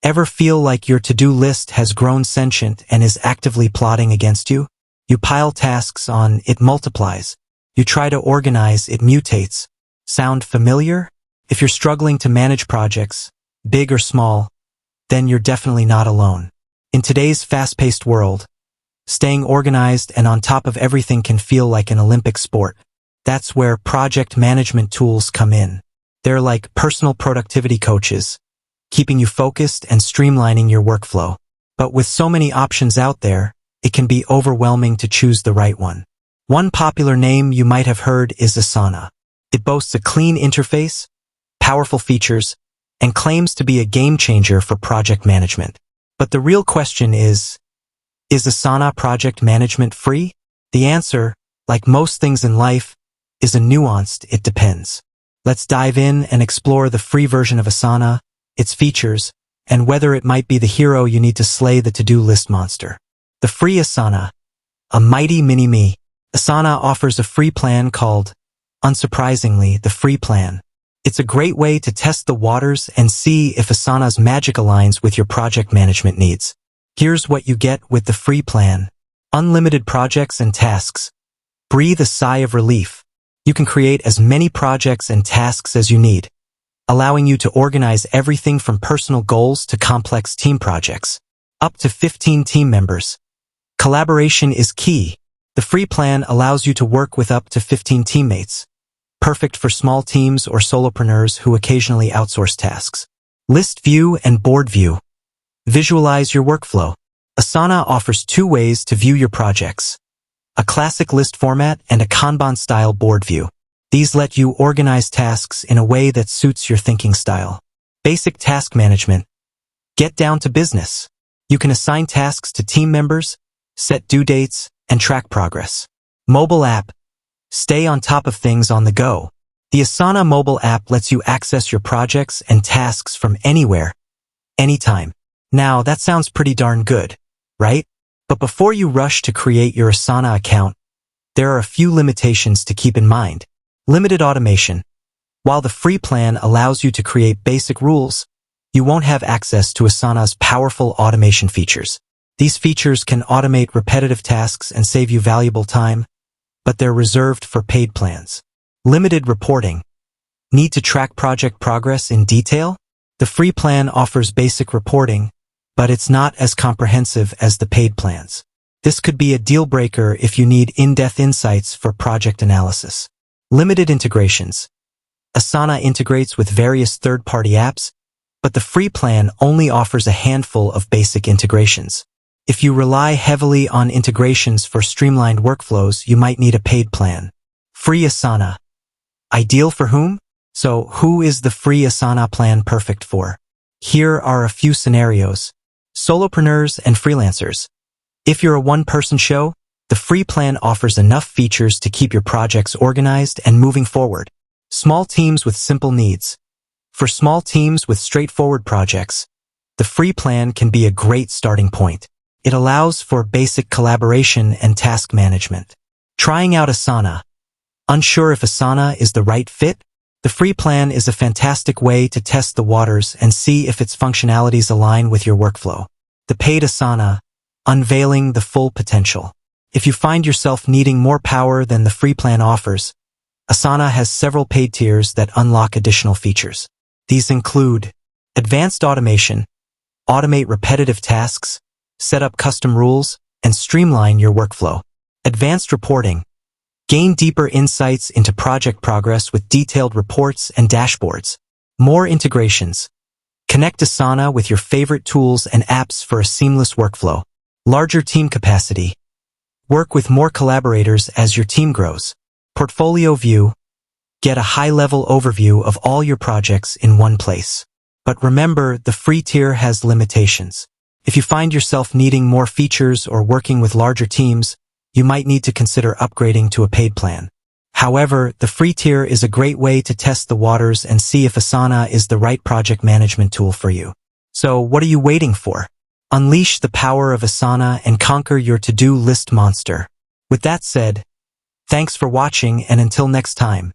Ever feel like your to-do list has grown sentient and is actively plotting against you? You pile tasks on, it multiplies. You try to organize, it mutates. Sound familiar? If you're struggling to manage projects, big or small, then you're definitely not alone. In today's fast-paced world, staying organized and on top of everything can feel like an Olympic sport. That's where project management tools come in. They're like personal productivity coaches, keeping you focused and streamlining your workflow. But with so many options out there, it can be overwhelming to choose the right one. One popular name you might have heard is Asana. It boasts a clean interface, powerful features, and claims to be a game changer for project management. But the real question is Asana project management free? The answer, like most things in life, is a nuanced it depends. Let's dive in and explore the free version of Asana, its features, and whether it might be the hero you need to slay the to-do list monster. The free Asana, a mighty mini-me. Asana offers a free plan called, unsurprisingly, the free plan. It's a great way to test the waters and see if Asana's magic aligns with your project management needs. Here's what you get with the free plan. Unlimited projects and tasks. Breathe a sigh of relief. You can create as many projects and tasks as you need, allowing you to organize everything from personal goals to complex team projects. Up to 15 team members. Collaboration is key. The free plan allows you to work with up to 15 teammates. Perfect for small teams or solopreneurs who occasionally outsource tasks. List view and board view. Visualize your workflow. Asana offers two ways to view your projects: a classic list format and a Kanban-style board view. These let you organize tasks in a way that suits your thinking style. Basic task management. Get down to business. You can assign tasks to team members, set due dates, and track progress. Mobile app. Stay on top of things on the go. The Asana mobile app lets you access your projects and tasks from anywhere, anytime. Now, that sounds pretty darn good, right? But before you rush to create your Asana account, there are a few limitations to keep in mind. Limited automation. While the free plan allows you to create basic rules, you won't have access to Asana's powerful automation features. These features can automate repetitive tasks and save you valuable time, but they're reserved for paid plans. Limited reporting. Need to track project progress in detail? The free plan offers basic reporting, but it's not as comprehensive as the paid plans. This could be a deal breaker if you need in-depth insights for project analysis. Limited integrations. Asana integrates with various third-party apps, but the free plan only offers a handful of basic integrations. If you rely heavily on integrations for streamlined workflows, you might need a paid plan. Free Asana. Ideal for whom? So, who is the free Asana plan perfect for? Here are a few scenarios. Solopreneurs and freelancers. If you're a one-person show, the free plan offers enough features to keep your projects organized and moving forward. Small teams with simple needs. For small teams with straightforward projects, the free plan can be a great starting point. It allows for basic collaboration and task management. Trying out Asana. Unsure if Asana is the right fit? The free plan is a fantastic way to test the waters and see if its functionalities align with your workflow. The paid Asana, unveiling the full potential. If you find yourself needing more power than the free plan offers, Asana has several paid tiers that unlock additional features. These include advanced automation, automate repetitive tasks, set up custom rules, and streamline your workflow. Advanced reporting. Gain deeper insights into project progress with detailed reports and dashboards. More integrations. Connect Asana with your favorite tools and apps for a seamless workflow. Larger team capacity. Work with more collaborators as your team grows. Portfolio view. Get a high-level overview of all your projects in one place. But remember, the free tier has limitations. If you find yourself needing more features or working with larger teams, you might need to consider upgrading to a paid plan. However, the free tier is a great way to test the waters and see if Asana is the right project management tool for you. So, what are you waiting for? Unleash the power of Asana and conquer your to-do list monster. With that said, thanks for watching, and until next time.